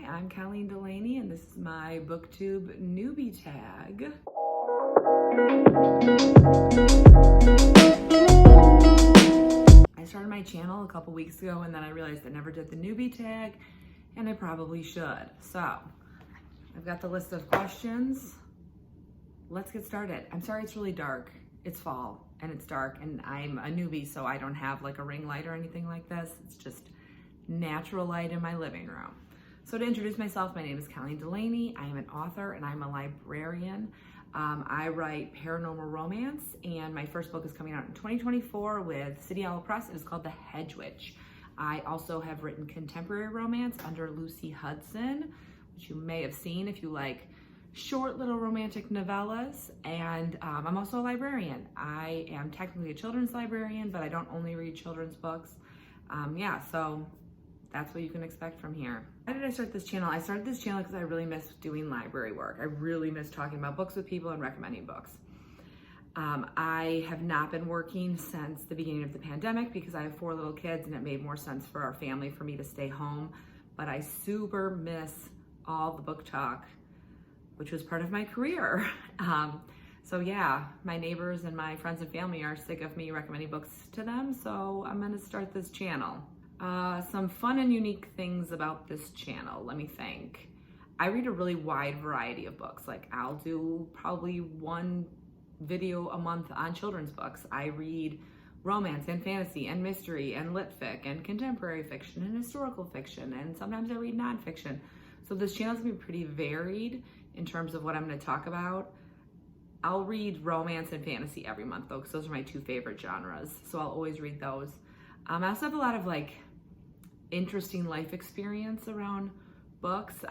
I'm Colleen Delaney, and this is my Booktube Newbie Tag. I started my channel a couple weeks ago, and then I realized I never did the newbie tag, and I probably should. So, I've got the list of questions. Let's get started. I'm sorry it's really dark. It's fall, and it's dark, and I'm a newbie, so I don't have like a ring light or anything like this. It's just natural light in my living room. So to introduce myself, my name is Colleen Delaney. I am an author and I'm a librarian. I write paranormal romance, and my first book is coming out in 2024 with City Owl Press. It is called The Hedge Witch. I also have written contemporary romance under Lucy Hudson, which you may have seen if you like short little romantic novellas. And I'm also a librarian. I am technically a children's librarian, but I don't only read children's books. So that's what you can expect from here. Why did I start this channel? I started this channel because I really miss doing library work. I really miss talking about books with people and recommending books. I have not been working since the beginning of the pandemic because I have 4 little kids, and it made more sense for our family for me to stay home. But I super miss all the book talk, which was part of my career. So yeah, my neighbors and my friends and family are sick of me recommending books to them, so I'm gonna start this channel. Some fun and unique things about this channel, let me think. I read a really wide variety of books. Like, I'll do probably 1 video a month on children's books. I read romance and fantasy and mystery and lit fic and contemporary fiction and historical fiction, and sometimes I read nonfiction. So this channel's gonna be pretty varied in terms of what I'm gonna talk about. I'll read romance and fantasy every month though, because those are my 2 favorite genres. So I'll always read those. I also have a lot of like interesting life experience around books.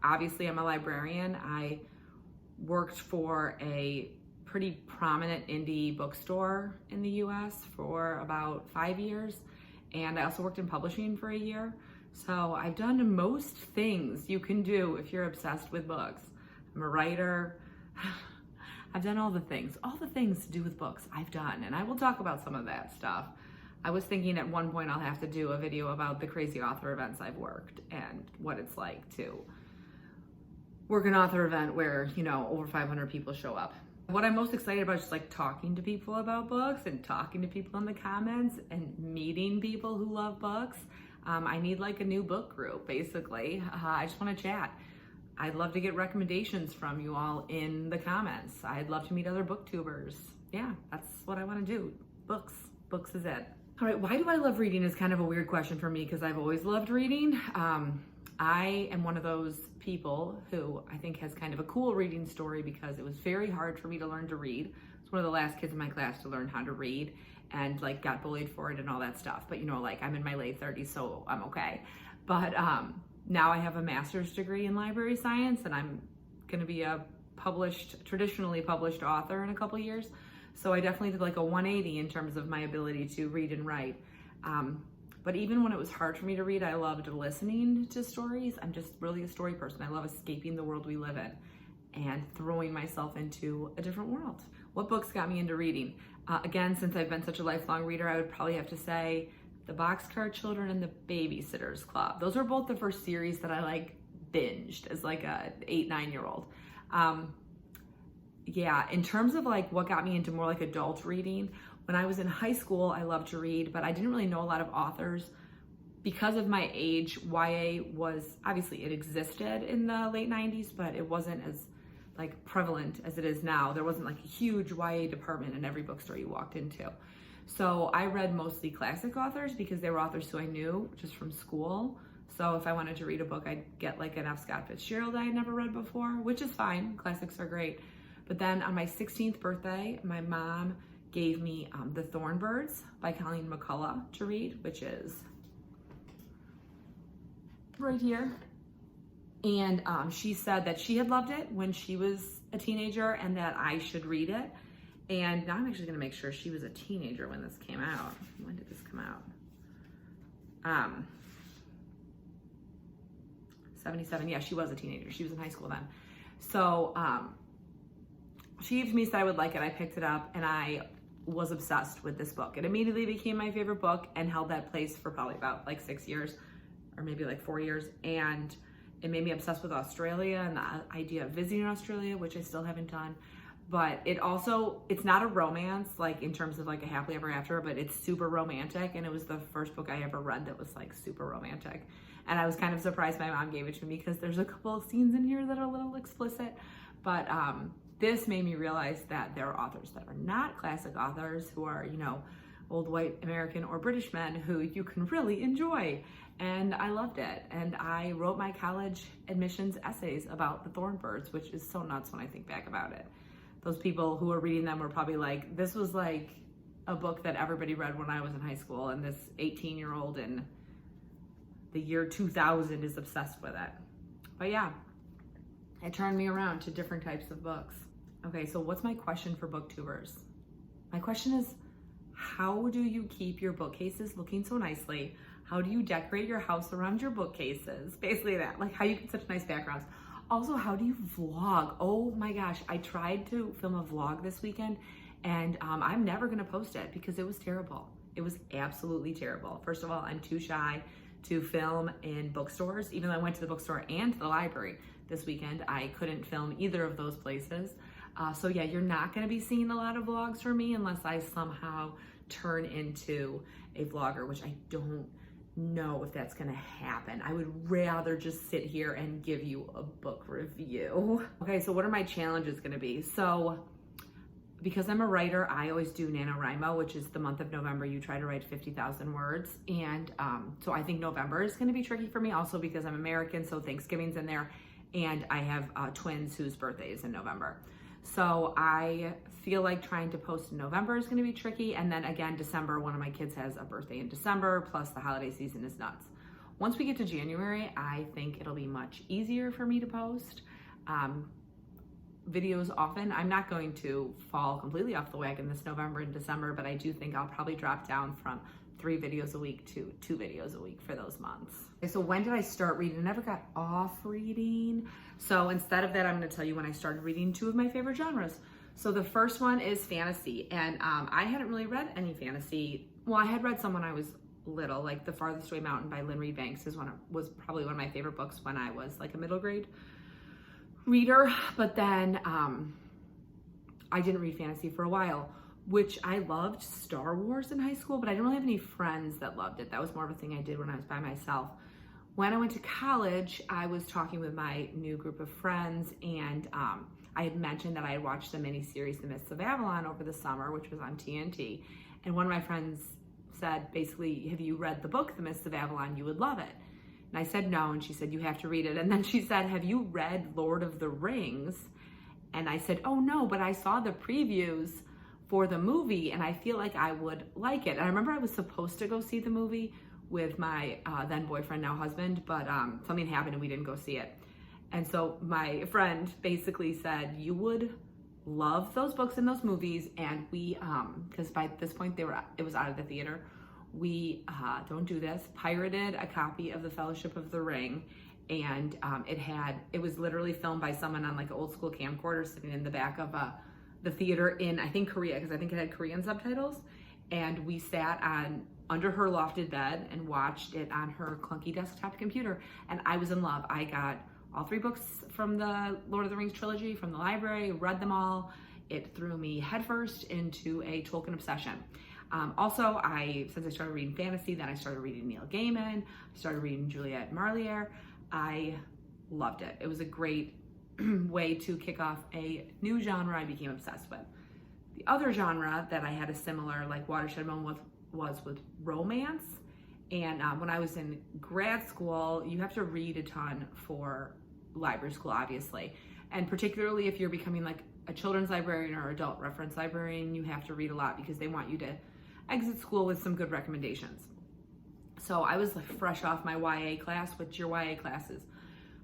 Obviously I'm a librarian. I worked for a pretty prominent indie bookstore in the US for about 5 years. And I also worked in publishing for a year. So I've done most things you can do if you're obsessed with books. I'm a writer. I've done all the things to do with books I've done, and I will talk about some of that stuff. I was thinking at one point I'll have to do a video about the crazy author events I've worked and what it's like to work an author event where, you know, over 500 people show up. What I'm most excited about is just like talking to people about books and talking to people in the comments and meeting people who love books. I need like a new book group, basically. I just want to chat. I'd love to get recommendations from you all in the comments. I'd love to meet other booktubers. Yeah, that's what I want to do. Books is it. All right, why do I love reading is kind of a weird question for me because I've always loved reading. I am one of those people who I think has kind of a cool reading story because it was very hard for me to learn to read. I was one of the last kids in my class to learn how to read and like got bullied for it and all that stuff. But you know, like I'm in my late 30s, so I'm okay. But now I have a master's degree in library science, and I'm gonna be a traditionally published author in a couple years. So I definitely did like a 180 in terms of my ability to read and write. But even when it was hard for me to read, I loved listening to stories. I'm just really a story person. I love escaping the world we live in and throwing myself into a different world. What books got me into reading? Again, since I've been such a lifelong reader, I would probably have to say The Boxcar Children and The Babysitter's Club. Those are both the first series that I like binged as like a 8-9-year-old. In terms of like what got me into more like adult reading, when I was in high school, I loved to read, but I didn't really know a lot of authors. Because of my age, YA was, obviously it existed in the late 90s, but it wasn't as like prevalent as it is now. There wasn't like a huge YA department in every bookstore you walked into. So I read mostly classic authors because they were authors who I knew just from school. So if I wanted to read a book, I'd get like an F. Scott Fitzgerald I had never read before, which is fine. Classics are great. But then on my 16th birthday, my mom gave me The Thornbirds by Colleen McCullough to read, which is right here. And she said that she had loved it when she was a teenager and that I should read it. And now I'm actually gonna make sure she was a teenager when this came out. When did this come out? 77, yeah, she was a teenager. She was in high school then. So she gave it to me, said I would like it. I picked it up and I was obsessed with this book. It immediately became my favorite book and held that place for probably about like 6 years or maybe like 4 years. And it made me obsessed with Australia and the idea of visiting Australia, which I still haven't done. But it's not a romance, like in terms of like a happily ever after, but it's super romantic. And it was the first book I ever read that was like super romantic. And I was kind of surprised my mom gave it to me because there's a couple of scenes in here that are a little explicit. But this made me realize that there are authors that are not classic authors who are, old white American or British men who you can really enjoy. And I loved it. And I wrote my college admissions essays about the Thornbirds, which is so nuts when I think back about it. Those people who were reading them were probably like, this was like a book that everybody read when I was in high school, and this 18-year-old in the year 2000 is obsessed with it. But yeah, it turned me around to different types of books. Okay, so what's my question for booktubers? My question is, how do you keep your bookcases looking so nicely? How do you decorate your house around your bookcases? Basically that, like how you get such nice backgrounds. Also, how do you vlog? Oh my gosh, I tried to film a vlog this weekend and I'm never gonna post it because it was terrible. It was absolutely terrible. First of all, I'm too shy to film in bookstores. Even though I went to the bookstore and the library this weekend, I couldn't film either of those places. So yeah, you're not gonna be seeing a lot of vlogs from me unless I somehow turn into a vlogger, which I don't know if that's gonna happen. I would rather just sit here and give you a book review. Okay, so what are my challenges gonna be? So because I'm a writer, I always do NaNoWriMo, which is the month of November. You try to write 50,000 words. And so I think November is gonna be tricky for me also because I'm American, so Thanksgiving's in there. And I have twins whose birthday is in November. So I feel like trying to post in November is gonna be tricky. And then again, December, one of my kids has a birthday in December, plus the holiday season is nuts. Once we get to January, I think it'll be much easier for me to post videos often. I'm not going to fall completely off the wagon this November and December, but I do think I'll probably drop down from 3 videos a week to 2 videos a week for those months. Okay, so when did I start reading? I never got off reading. So instead of that, I'm gonna tell you when I started reading 2 of my favorite genres. So the first one is fantasy. And I hadn't really read any fantasy. Well, I had read some when I was little, like The Farthest Away Mountain by Lynn Reed Banks was probably one of my favorite books when I was like a middle grade reader. But then I didn't read fantasy for a while, which I loved Star Wars in high school, but I didn't really have any friends that loved it. That was more of a thing I did when I was by myself. When I went to college, I was talking with my new group of friends, and I had mentioned that I had watched the miniseries The Mists of Avalon over the summer, which was on TNT. And one of my friends said, basically, have you read the book, The Mists of Avalon? You would love it. And I said no, and she said, you have to read it. And then she said, have you read Lord of the Rings? And I said, oh no, but I saw the previews for the movie and I feel like I would like it. And I remember I was supposed to go see the movie with my then boyfriend, now husband, but something happened and we didn't go see it. And so my friend basically said, you would love those books and those movies. And we, because by this point it was out of the theater, we, don't do this, pirated a copy of The Fellowship of the Ring. And it was literally filmed by someone on like an old school camcorder sitting in the back of the theater in, I think, Korea, because I think it had Korean subtitles. And we sat under her lofted bed and watched it on her clunky desktop computer. And I was in love. I got all 3 books from the Lord of the Rings trilogy from the library, read them all. It threw me headfirst into a Tolkien obsession. Also, since I started reading fantasy, then I started reading Neil Gaiman, I started reading Juliette Marlier. I loved it. It was a great way to kick off a new genre I became obsessed with. The other genre that I had a similar like watershed moment was with romance. And when I was in grad school, you have to read a ton for library school, obviously. And particularly if you're becoming like a children's librarian or adult reference librarian, you have to read a lot because they want you to exit school with some good recommendations. So I was like fresh off my YA class, which your YA class is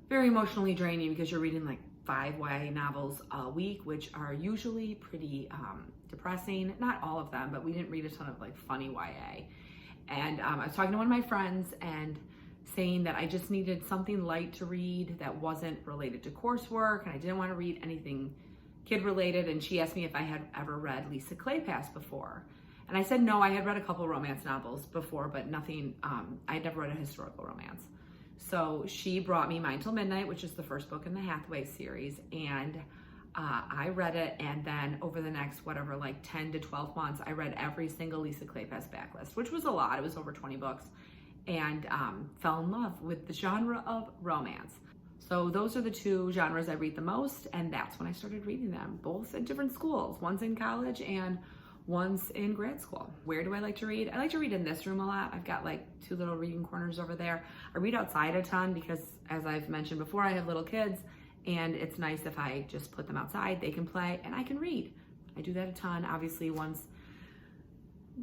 very emotionally draining because you're reading like 5 YA novels a week, which are usually pretty depressing. Not all of them, but we didn't read a ton of like funny YA. And I was talking to one of my friends and saying that I just needed something light to read that wasn't related to coursework, and I didn't want to read anything kid related. And she asked me if I had ever read Lisa Kleypas before. And I said no, I had read a couple romance novels before, but nothing, I had never read a historical romance. So she brought me Mine Till Midnight, which is the first book in the Hathaway series. And I read it, and then over the next, whatever, like 10 to 12 months, I read every single Lisa Kleypas backlist, which was a lot. It was over 20 books, and fell in love with the genre of romance. So those are the two genres I read the most, and that's when I started reading them, both at different schools. One's in college and one's in grad school. Where do I like to read? I like to read in this room a lot. I've got like 2 little reading corners over there. I read outside a ton because, as I've mentioned before, I have little kids, and it's nice if I just put them outside, they can play, and I can read. I do that a ton. Obviously, once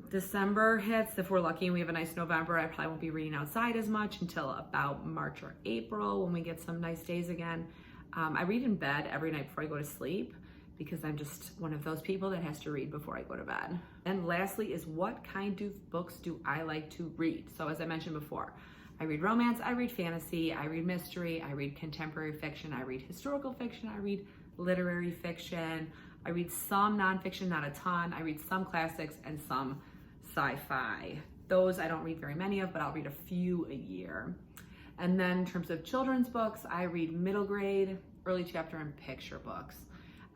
December hits, if we're lucky and we have a nice November, I probably won't be reading outside as much until about March or April when we get some nice days again. I read in bed every night before I go to sleep because I'm just one of those people that has to read before I go to bed. And lastly is, what kind of books do I like to read? So as I mentioned before, I read romance, I read fantasy, I read mystery, I read contemporary fiction, I read historical fiction, I read literary fiction, I read some nonfiction, not a ton. I read some classics and some sci-fi. Those I don't read very many of, but I'll read a few a year. And then in terms of children's books, I read middle grade, early chapter, and picture books.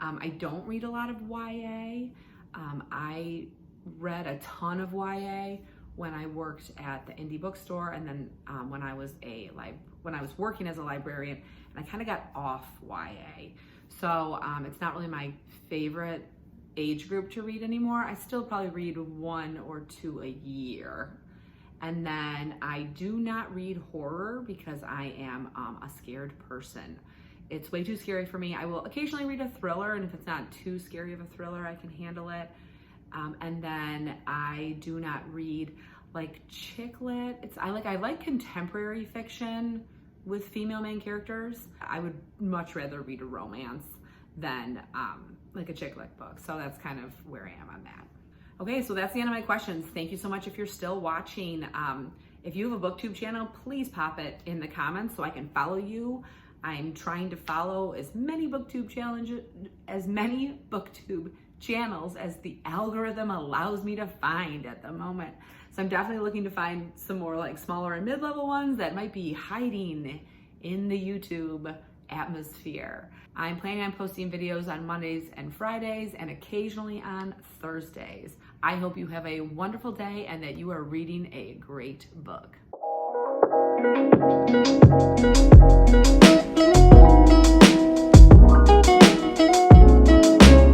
I don't read a lot of YA. I read a ton of YA when I worked at the indie bookstore, and then when I was working as a librarian, and I kind of got off YA. So it's not really my favorite age group to read anymore. I still probably read 1 or 2 a year. And then I do not read horror because I am a scared person. It's way too scary for me. I will occasionally read a thriller, and if it's not too scary of a thriller, I can handle it. And then I do not read like chick lit. I like contemporary fiction with female main characters. I would much rather read a romance than like a chick lit book. So that's kind of where I am on that. Okay, so that's the end of my questions. Thank you so much if you're still watching. If you have a Booktube channel, please pop it in the comments so I can follow you. I'm trying to follow as many Booktube channels as the algorithm allows me to find at the moment. So I'm definitely looking to find some more like smaller and mid-level ones that might be hiding in the YouTube atmosphere. I'm planning on posting videos on Mondays and Fridays and occasionally on Thursdays. I hope you have a wonderful day and that you are reading a great book.